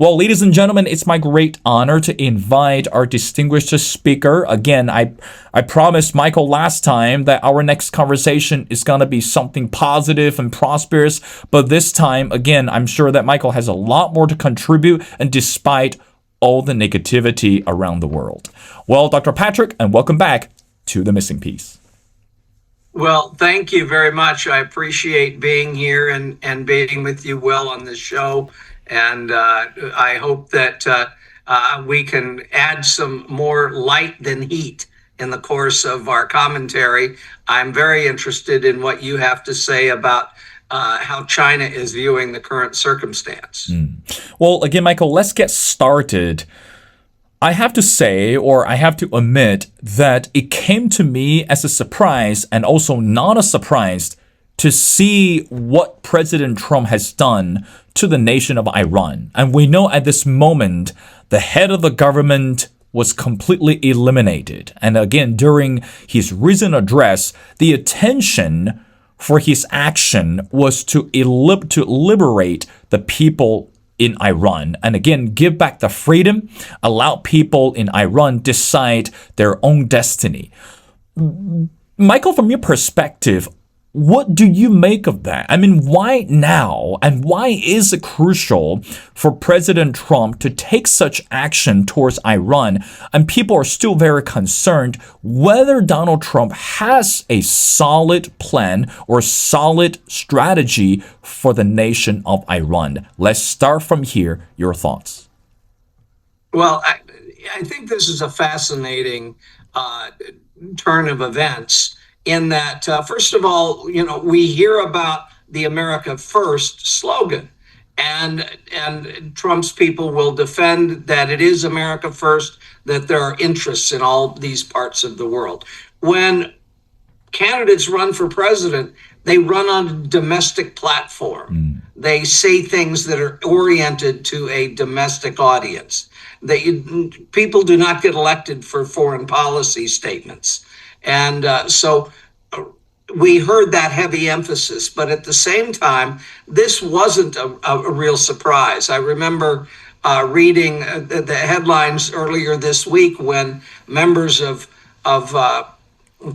Well, ladies and gentlemen, it's my great honor to invite our distinguished speaker. Again, I promised Michael last time that our next conversation is going to be something positive and prosperous. But this time, again, I'm sure that Michael has a lot more to contribute, and despite all the negativity around the world. Well, Dr. Patrick, and welcome back to The Missing Piece. Well, thank you very much. I appreciate being here and being with you well on this show. And I hope that we can add some more light than heat in the course of our commentary. I'm very interested in what you have to say about how China is viewing the current circumstance. Well, again, Michael, let's get started. I have to say, or I have to admit, that it came to me as a surprise and also not a surprise to see what President Trump has done to the nation of Iran. And we know at this moment, the head of the government was completely eliminated. And again, during his recent address, the attention for his action was to liberate the people in Iran, and again, give back the freedom, allow people in Iran decide their own destiny. Michael, from your perspective, what do you make of that? I mean, why now? And why is it crucial for President Trump to take such action towards Iran? And people are still very concerned whether Donald Trump has a solid plan or solid strategy for the nation of Iran. Let's start from here. Your thoughts? Well, I think this is a fascinating turn of events. In that, first of all, we hear about the America First slogan, and Trump's people will defend that it is America First, that there are interests in all these parts of the world. When candidates run for president, they run on a domestic platform. They say things that are oriented to a domestic audience. People do not get elected for foreign policy statements. And so we heard that heavy emphasis, but at the same time, this wasn't a real surprise. I remember reading the headlines earlier this week when members of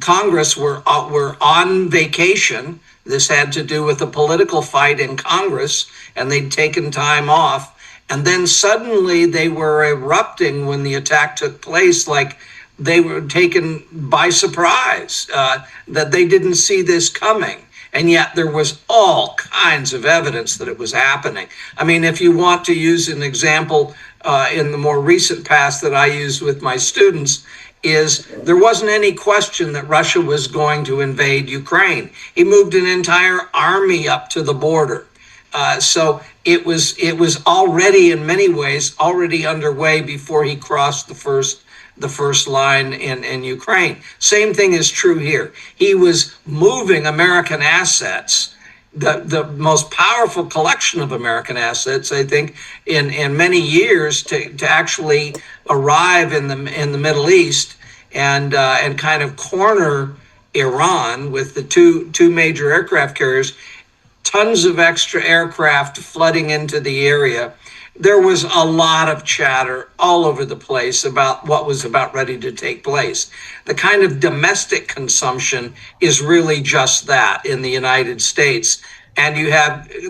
Congress were on vacation. This had to do with a political fight in Congress, and they'd taken time off. And then suddenly they were erupting when the attack took place, like they were taken by surprise, that they didn't see this coming. And yet there was all kinds of evidence that it was happening. I mean, if you want to use an example in the more recent past that I used with my students, is there wasn't any question that Russia was going to invade Ukraine. He moved an entire army up to the border. So it was already, in many ways, already underway before he crossed the first line in Ukraine. Same thing is true here. He was moving American assets, the most powerful collection of American assets, I think, in many years to actually arrive in the Middle East and kind of corner Iran with the two major aircraft carriers, tons of extra aircraft flooding into the area. There was a lot of chatter all over the place about what was about ready to take place. The kind of domestic consumption is really just that in the United States. And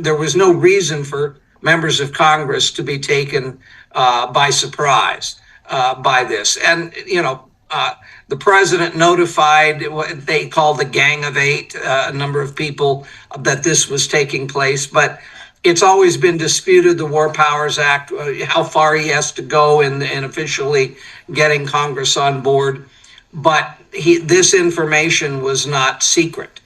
there was no reason for members of Congress to be taken by surprise by this. And, the president notified what they call the Gang of Eight, a number of people, that this was taking place. But it's always been disputed, the War Powers Act, how far he has to go in officially getting Congress on board. But this information was not secret.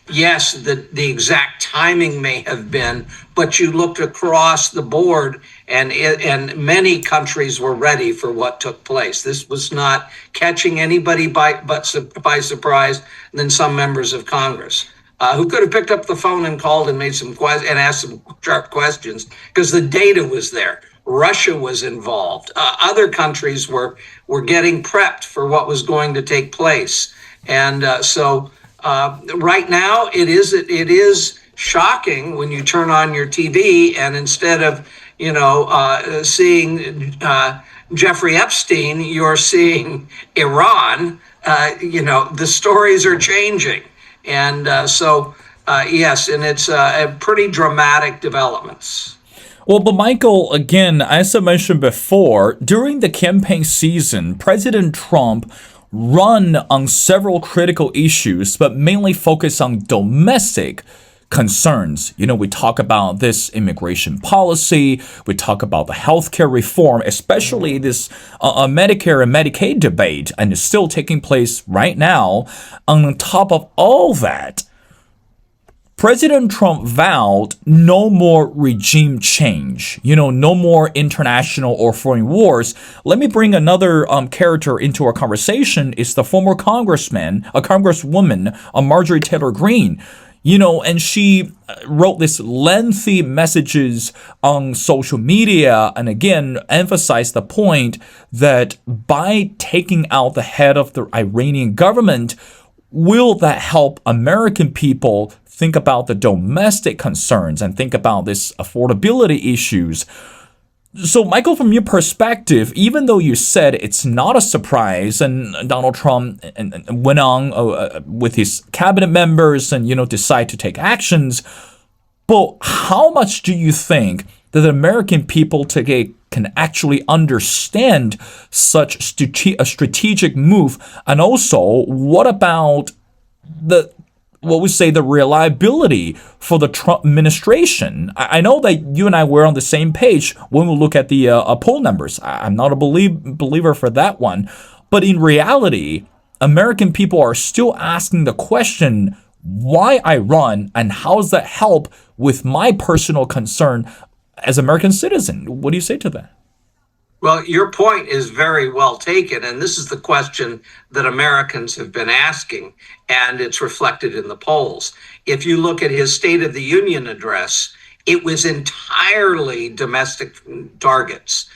Yes, the exact timing may have been, but you looked across the board and many countries were ready for what took place. This was not catching anybody by surprise than some members of Congress. Who could have picked up the phone and called and made and asked some sharp questions, because the data was there. Russia was involved. Other countries were getting prepped for what was going to take place. And so right now it is shocking when you turn on your TV and instead of seeing Jeffrey Epstein, you're seeing Iran. The stories are changing, and yes, and it's a pretty dramatic developments. Well, but Michael, again, as I mentioned before, during the campaign season, President Trump run on several critical issues, but mainly focus on domestic concerns. We talk about this immigration policy, we talk about the healthcare reform, especially this Medicare and Medicaid debate, and it's still taking place right now. On top of all that, President Trump vowed no more regime change, no more international or foreign wars. Let me bring another character into our conversation. It's the former congresswoman, Marjorie Taylor Greene. And she wrote this lengthy messages on social media and again emphasized the point that by taking out the head of the Iranian government, will that help American people think about the domestic concerns and think about this affordability issues? So, Michael, from your perspective, even though you said it's not a surprise, and Donald Trump went on with his cabinet members and decide to take actions, but how much do you think that the American people today can actually understand such a strategic move? And also, what about the reliability for the Trump administration? I know that you and I were on the same page when we look at the poll numbers. I'm not a believer for that one. But in reality, American people are still asking the question, why Iran, and how does that help with my personal concern as American citizen? What do you say to that? Well, your point is very well taken, and this is the question that Americans have been asking, and it's reflected in the polls. If you look at his State of the Union address, it was entirely domestic targets,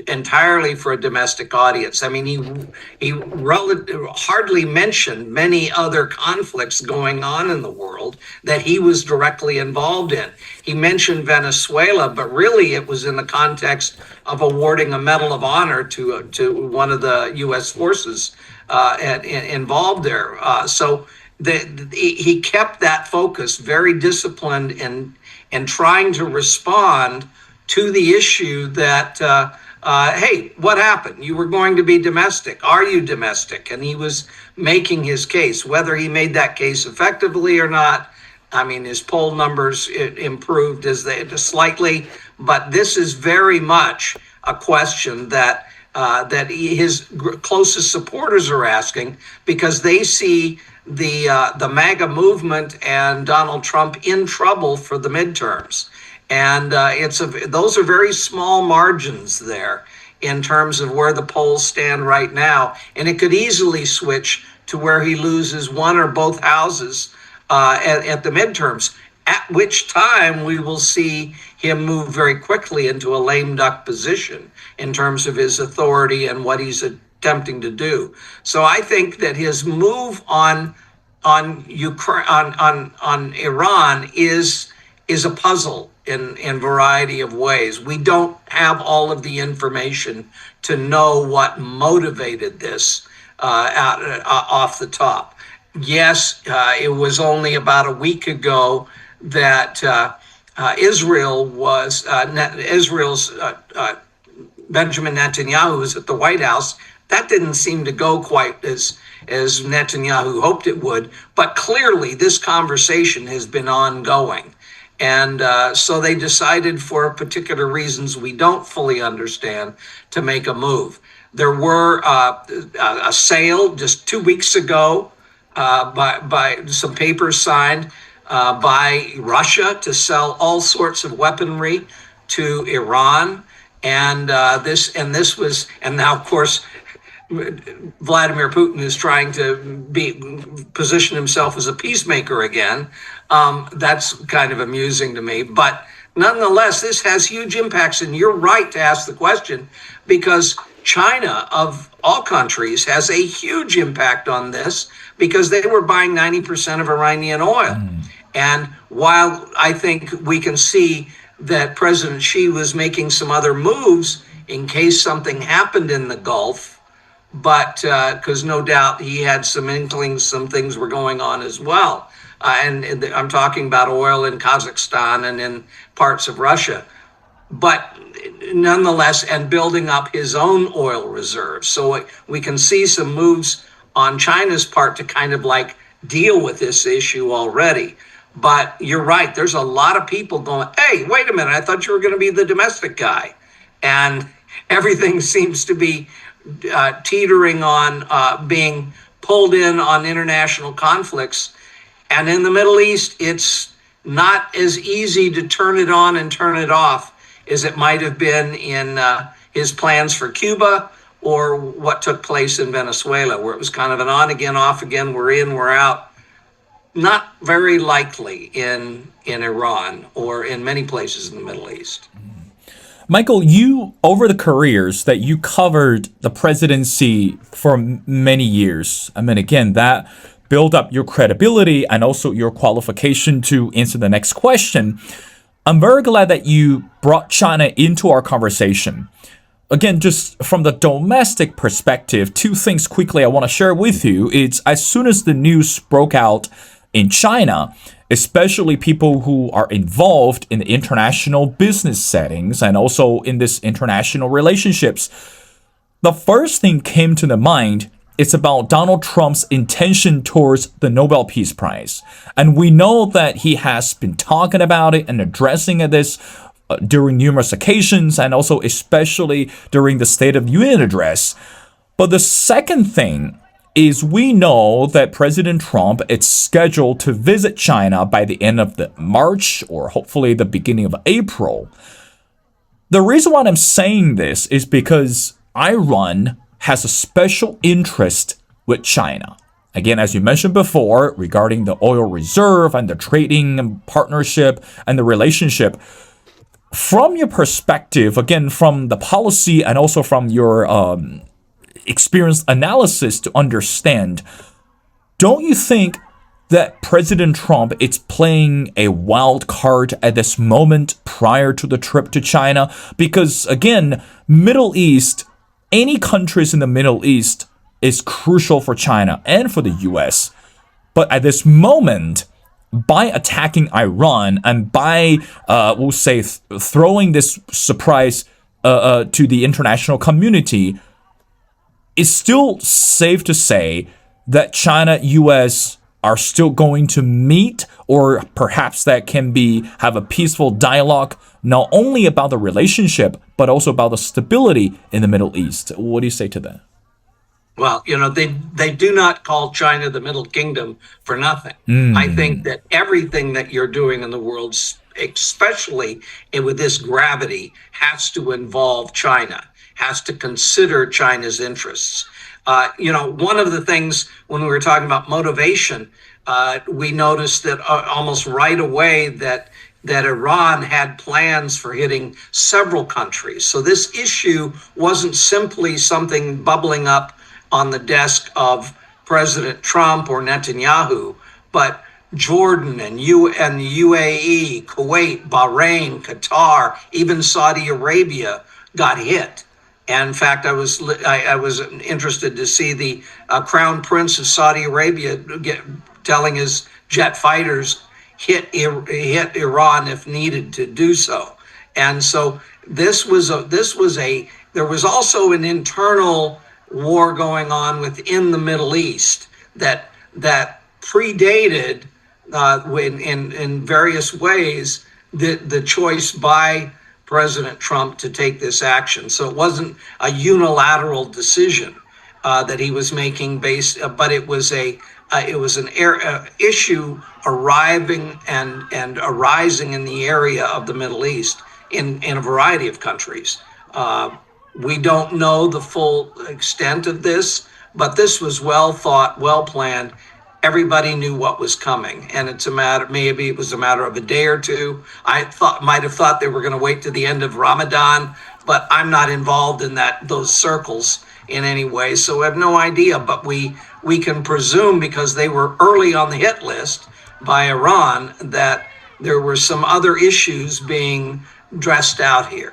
entirely for a domestic audience. I mean, he hardly mentioned many other conflicts going on in the world that he was directly involved in. He mentioned Venezuela, but really it was in the context of awarding a Medal of Honor to one of the U.S. forces involved there. So he kept that focus, very disciplined in trying to respond to the issue that, hey, what happened? You were going to be domestic. Are you domestic? And he was making his case. Whether he made that case effectively or not, I mean, his poll numbers improved slightly, but this is very much a question that his closest supporters are asking, because they see the MAGA movement and Donald Trump in trouble for the midterms. And those are very small margins there in terms of where the polls stand right now. And it could easily switch to where he loses one or both houses at the midterms, at which time we will see him move very quickly into a lame duck position in terms of his authority and what he's attempting to do. So I think that his move on Ukraine, on Iran is a puzzle in a variety of ways. We don't have all of the information to know what motivated this off the top. Yes, it was only about a week ago that Israel's Benjamin Netanyahu was at the White House. That didn't seem to go quite as Netanyahu hoped it would. But clearly, this conversation has been ongoing. And so they decided, for particular reasons we don't fully understand, to make a move. There were a sale just 2 weeks ago by some papers signed by Russia to sell all sorts of weaponry to Iran. And this was now, of course, Vladimir Putin is trying to position himself as a peacemaker again. That's kind of amusing to me. But nonetheless, this has huge impacts. And you're right to ask the question, because China, of all countries, has a huge impact on this, because they were buying 90% of Iranian oil. And while I think we can see that President Xi was making some other moves in case something happened in the Gulf, but because no doubt he had some inklings, some things were going on as well. And I'm talking about oil in Kazakhstan and in parts of Russia. But nonetheless, and building up his own oil reserves. So we can see some moves on China's part to kind of like deal with this issue already. But you're right, there's a lot of people going, hey, wait a minute, I thought you were going to be the domestic guy. And everything seems to be teetering on being pulled in on international conflicts. And in the Middle East, it's not as easy to turn it on and turn it off as it might have been in his plans for Cuba or what took place in Venezuela, where it was kind of an on again, off again, we're in, we're out. Not very likely in Iran or in many places in the Middle East. Michael, you, over the careers that you covered the presidency for many years, I mean, again, that built up your credibility and also your qualification to answer the next question. I'm very glad that you brought China into our conversation. Again, just from the domestic perspective, two things quickly I want to share with you. It's as soon as the news broke out in China, especially people who are involved in the international business settings and also in this international relationships, the first thing came to the mind. It's about Donald Trump's intention towards the Nobel Peace Prize. And we know that he has been talking about it and addressing this during numerous occasions and also especially during the State of the Union address. But the second thing is we know that President Trump is scheduled to visit China by the end of the March or hopefully the beginning of April. The reason why I'm saying this is because Iran has a special interest with China. Again, as you mentioned before, regarding the oil reserve and the trading partnership and the relationship. From your perspective, again, from the policy and also from your experience analysis to understand, don't you think that President Trump is playing a wild card at this moment prior to the trip to China? Because again, Middle East, any countries in the Middle East is crucial for China and for the US. But at this moment, by attacking Iran and by, we'll say, throwing this surprise to the international community, it's still safe to say that China, US are still going to meet, or perhaps that can have a peaceful dialogue, not only about the relationship, but also about the stability in the Middle East. What do you say to that? Well, they do not call China the Middle Kingdom for nothing. I think that everything that you're doing in the world, especially with this gravity, has to involve China, has to consider China's interests. One of the things when we were talking about motivation, we noticed that almost right away that Iran had plans for hitting several countries. So this issue wasn't simply something bubbling up on the desk of President Trump or Netanyahu, but Jordan and the UAE, Kuwait, Bahrain, Qatar, even Saudi Arabia got hit. And in fact, I was interested to see the Crown Prince of Saudi Arabia telling his jet fighters hit Iran if needed to do so. And so there was also an internal war going on within the Middle East that predated in various ways the choice by President Trump to take this action. So it wasn't a unilateral decision that he was making but it was an issue arriving and arising in the area of the Middle East in a variety of countries. We don't know the full extent of this, but this was well thought, well planned. Everybody knew what was coming, and maybe it was a matter of a day or two. Might have thought they were going to wait to the end of Ramadan, but I'm not involved in those circles in any way, so I have no idea. But we can presume, because they were early on the hit list by Iran, that there were some other issues being dressed out here.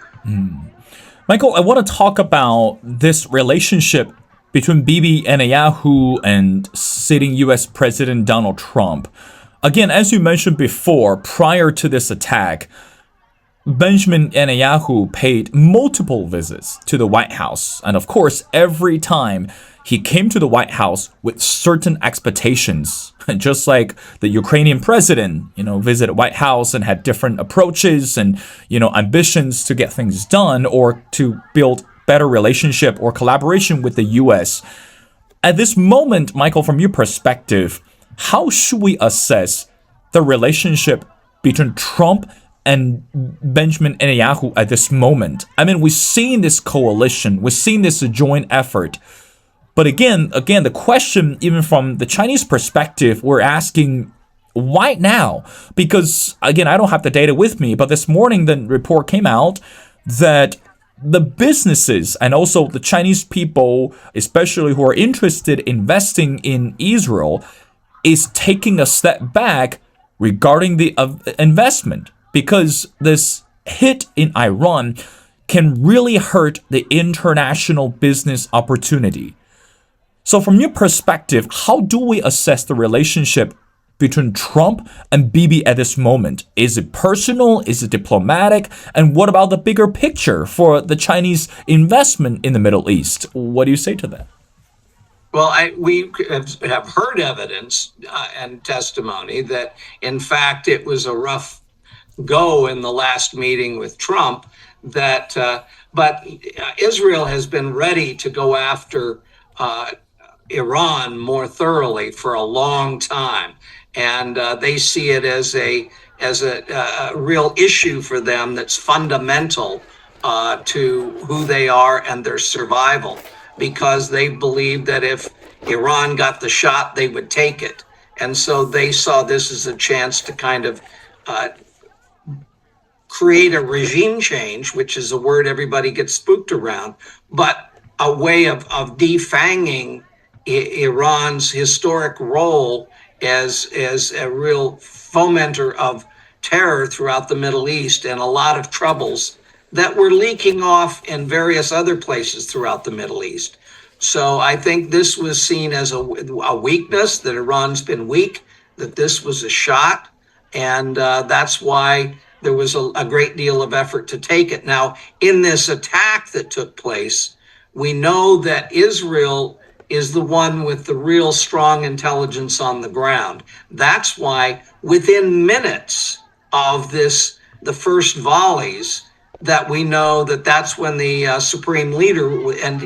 Michael, I want to talk about this relationship between Bibi Netanyahu and sitting US President Donald Trump. Again, as you mentioned before, prior to this attack, Benjamin Netanyahu paid multiple visits to the White House. And of course, every time he came to the White House with certain expectations, just like the Ukrainian president, visited White House and had different approaches and, ambitions to get things done or to build better relationship or collaboration with the US. At this moment, Michael, from your perspective, how should we assess the relationship between Trump and Benjamin Netanyahu at this moment? I mean, we've seen this coalition, we've seen this joint effort. But again, the question, even from the Chinese perspective, we're asking, why now? Because, again, I don't have the data with me, but this morning the report came out that the businesses and also the Chinese people, especially who are interested in investing in Israel, is taking a step back regarding the investment, because this hit in Iran can really hurt the international business opportunity. So from your perspective, how do we assess the relationship between Trump and Bibi at this moment? Is it personal? Is it diplomatic? And what about the bigger picture for the Chinese investment in the Middle East? What do you say to that? Well, we have heard evidence and testimony that, in fact, it was a rough go in the last meeting with Trump. But Israel has been ready to go after Iran more thoroughly for a long time, and they see it as a real issue for them that's fundamental to who they are and their survival, because they believe that if Iran got the shot, they would take it. And so they saw this as a chance to kind of create a regime change, which is a word everybody gets spooked around, but a way of defanging Iran's historic role as a real fomenter of terror throughout the Middle East and a lot of troubles that were leaking off in various other places throughout the Middle East. So I think this was seen as a weakness, that Iran's been weak, that this was a shot, and that's why there was a great deal of effort to take it. Now, in this attack that took place, we know that Israel is the one with the real strong intelligence on the ground. That's why within minutes of the first volleys, that we know that's when the supreme leader and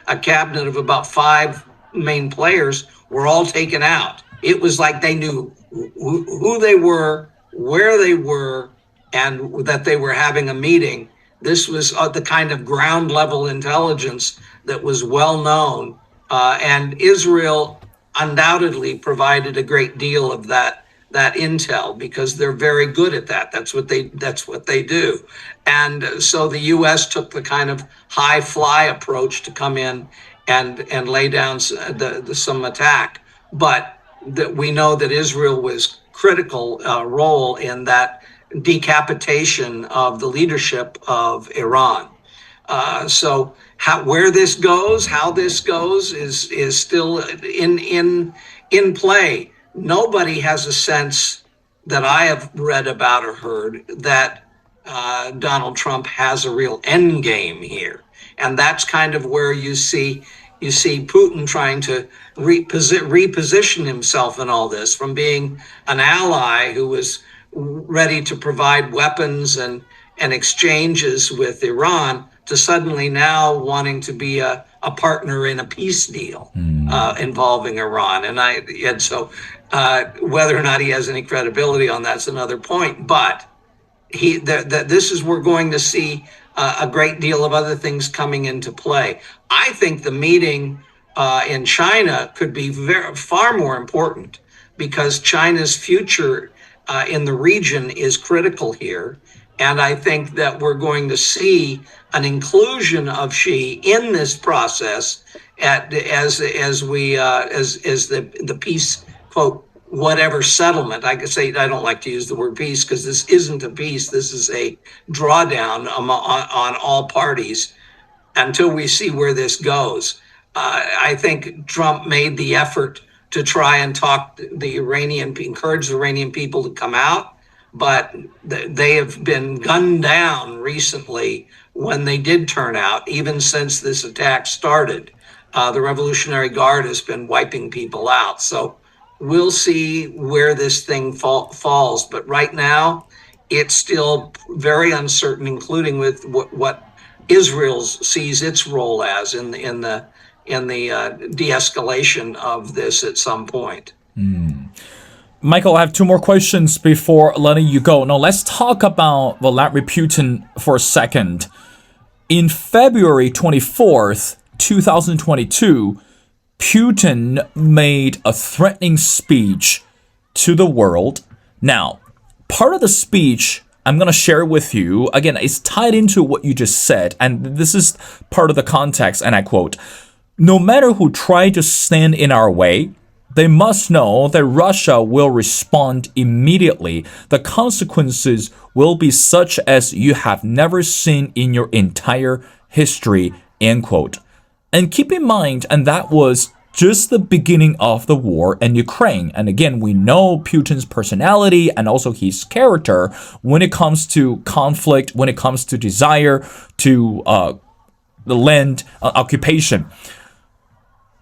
a cabinet of about 5 main players were all taken out. It was like they knew who they were, where they were, and that they were having a meeting. This was the kind of ground level intelligence that was well known. And Israel undoubtedly provided a great deal of that intel, because they're very good at that. That's what they do. And so the U.S. took the kind of high fly approach to come in and lay down some attack. But that we know that Israel was critical role in that decapitation of the leadership of Iran. So how this goes is still in play. Nobody has a sense that I have read about or heard that Donald Trump has a real end game here, and that's kind of where you see Putin trying to reposition himself in all this, from being an ally who was ready to provide weapons and exchanges with Iran, to suddenly now wanting to be a partner in a peace deal involving Iran. And so whether or not he has any credibility on that's another point. But we're going to see a great deal of other things coming into play. I think the meeting in China could be far more important, because China's future in the region is critical here. And I think that we're going to see an inclusion of Xi in this process as the peace, quote, whatever settlement. I could say I don't like to use the word peace because this isn't a peace. This is a drawdown on all parties until we see where this goes. I think Trump made the effort to try and encourage the Iranian people to come out, but they have been gunned down recently when they did turn out, even since this attack started. The Revolutionary Guard has been wiping people out. So we'll see where this thing falls. But right now, it's still very uncertain, including with what Israel sees its role as in the de-escalation of this at some point. Michael, I have two more questions before letting you go. Now, let's talk about Vladimir Putin for a second. In February 24th, 2022, Putin made a threatening speech to the world. Now, part of the speech I'm going to share with you, again, is tied into what you just said, and this is part of the context, and I quote, "No matter who try to stand in our way, they must know that Russia will respond immediately. The consequences will be such as you have never seen in your entire history," end quote. And keep in mind, and that was just the beginning of the war in Ukraine. And again, we know Putin's personality and also his character when it comes to conflict, when it comes to desire to the land occupation.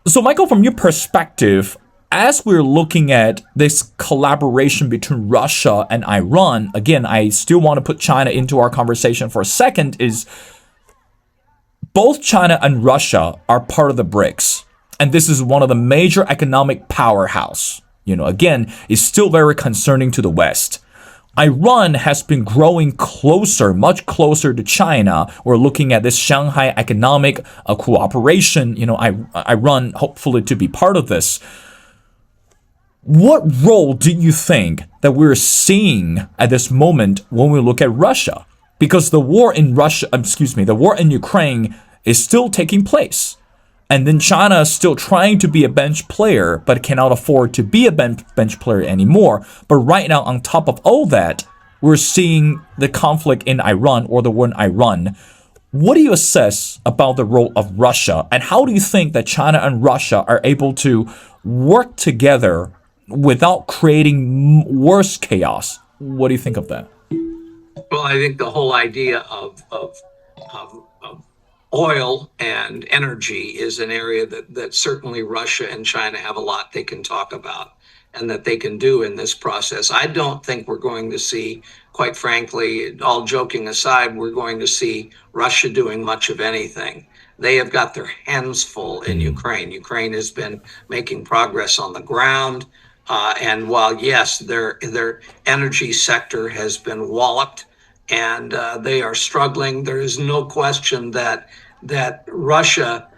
So, Michael, from your perspective, as we're looking at this collaboration between Russia and Iran, again, I still want to put China into our conversation for a second, is both China and Russia are part of the BRICS. And this is one of the major economic powerhouse. Again, it's still very concerning to the West. Iran has been growing closer, much closer to China. We're looking at this Shanghai economic cooperation. Iran hopefully to be part of this. What role do you think that we're seeing at this moment when we look at Russia? Because the war in Ukraine is still taking place. And then China is still trying to be a bench player, but cannot afford to be a bench player anymore. But right now, on top of all that, we're seeing the conflict in Iran, or the war in Iran. What do you assess about the role of Russia? And how do you think that China and Russia are able to work together without creating worse chaos? What do you think of that? Well, I think the whole idea of oil and energy is an area that certainly Russia and China have a lot they can talk about and that they can do in this process. I don't think we're going to see, quite frankly, all joking aside, we're going to see Russia doing much of anything. They have got their hands full in Ukraine. Ukraine has been making progress on the ground. And while, yes, their energy sector has been walloped and they are struggling, there is no question that Russia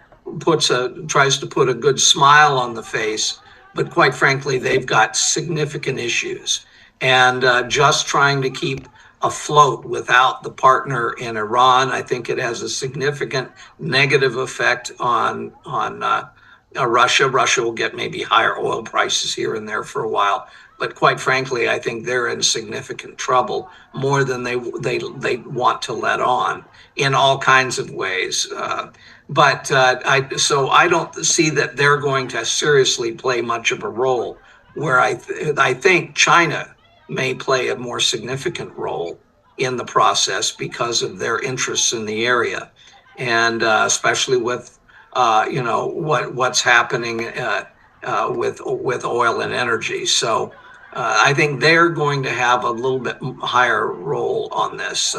tries to put a good smile on the face, but quite frankly, they've got significant issues. And just trying to keep afloat without the partner in Iran, I think it has a significant negative effect on Russia. Russia will get maybe higher oil prices here and there for a while. But quite frankly, I think they're in significant trouble, more than they want to let on, in all kinds of ways. So I don't see that they're going to seriously play much of a role. Where I think China may play a more significant role in the process because of their interests in the area, and especially with what's happening with oil and energy. So I think they're going to have a little bit higher role on this.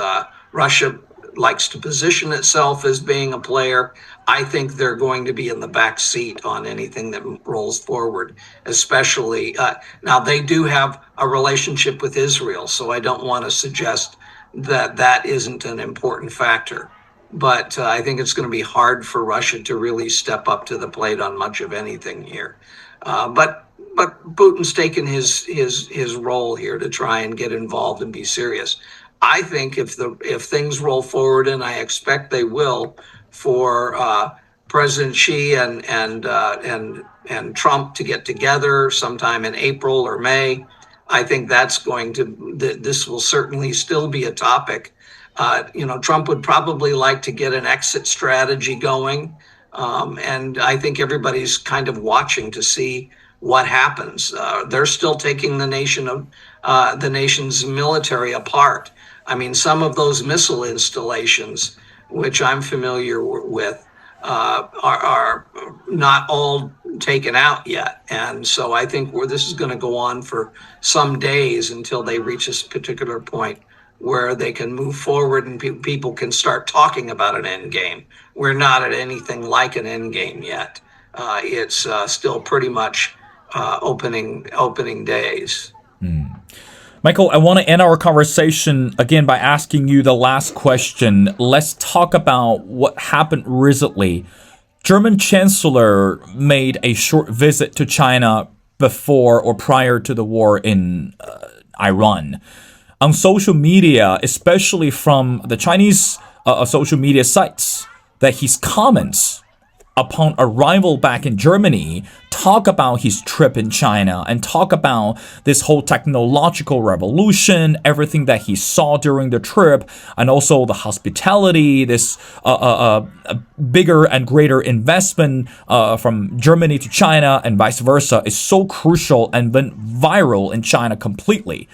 Russia likes to position itself as being a player. I think they're going to be in the back seat on anything that rolls forward, especially now they do have a relationship with Israel, so I don't want to suggest that isn't an important factor. But I think it's going to be hard for Russia to really step up to the plate on much of anything here. But Putin's taken his role here to try and get involved and be serious. I think if things roll forward, and I expect they will, for President Xi and Trump to get together sometime in April or May. I think this will certainly still be a topic. Trump would probably like to get an exit strategy going, and I think everybody's kind of watching to see what happens. They're still taking the nation's military apart. I mean, some of those missile installations, which I'm familiar with, are not all taken out yet. And so I think this is going to go on for some days until they reach this particular point where they can move forward and people can start talking about an end game. We're not at anything like an end game yet. It's still pretty much opening days. Michael, I want to end our conversation again by asking you the last question. Let's talk about what happened recently. German Chancellor made a short visit to China before or prior to the war in Iran. On social media, especially from the Chinese social media sites, that his comments upon arrival back in Germany talk about his trip in China and talk about this whole technological revolution, everything that he saw during the trip, and also the hospitality, this bigger and greater investment from Germany to China and vice versa is so crucial and went viral in China completely.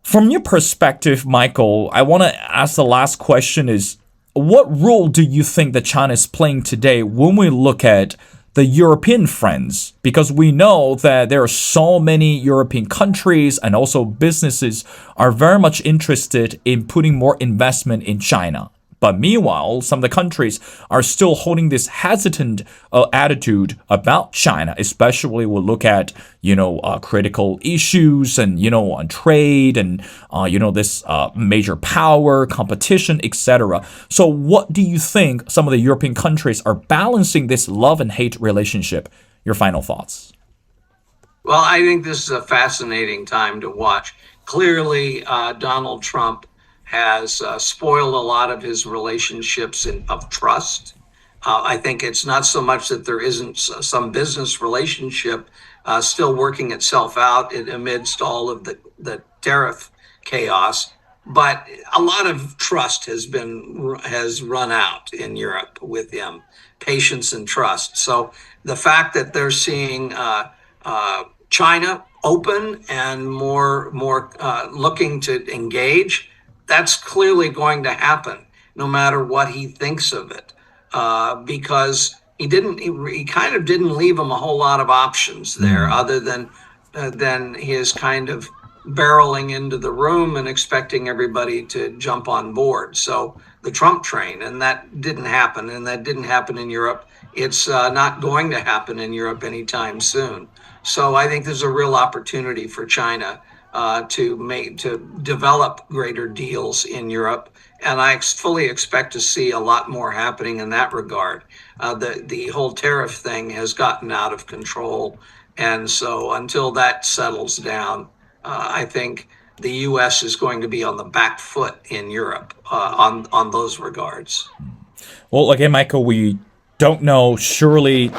From your perspective, Michael, I want to ask the last question is, what role do you think that China is playing today when we look at the European friends? Because we know that there are so many European countries and also businesses are very much interested in putting more investment in China. But meanwhile, some of the countries are still holding this hesitant attitude about China, especially we'll look at, critical issues and, on trade and, this major power, competition, etc. So what do you think some of the European countries are balancing this love and hate relationship? Your final thoughts. Well, I think this is a fascinating time to watch. Clearly, Donald Trump has spoiled a lot of his relationships of trust. I think it's not so much that there isn't some business relationship still working itself out amidst all of the tariff chaos, but a lot of trust has run out in Europe with him, patience and trust. So the fact that they're seeing China open and more looking to engage, that's clearly going to happen, no matter what he thinks of it, because he kind of didn't leave him a whole lot of options there, other than his kind of barreling into the room and expecting everybody to jump on board. So the Trump train, and that didn't happen, and that didn't happen in Europe. It's not going to happen in Europe anytime soon. So I think there's a real opportunity for China to develop greater deals in Europe, and I fully expect to see a lot more happening in that regard. The whole tariff thing has gotten out of control, and so until that settles down, I think the U.S. is going to be on the back foot in Europe on those regards. Well, again, Michael, we surely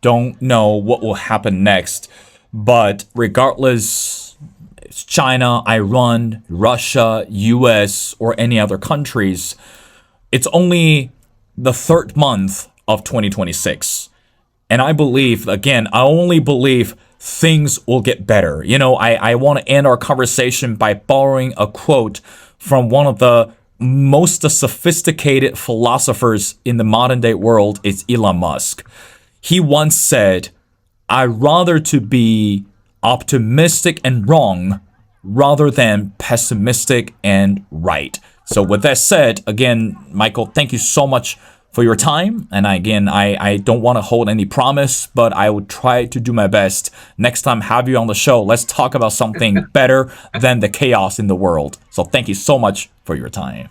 don't know what will happen next, but regardless, it's China, Iran, Russia, US, or any other countries, it's only the third month of 2026. And I only believe things will get better. I want to end our conversation by borrowing a quote from one of the most sophisticated philosophers in the modern day world. It's Elon Musk. He once said, "I'd rather to be optimistic and wrong rather than pessimistic and right." So with that said, again, Michael, thank you so much for your time. And again, I don't want to hold any promise, but I would try to do my best. Next time, have you on the show. Let's talk about something better than the chaos in the world. So thank you so much for your time.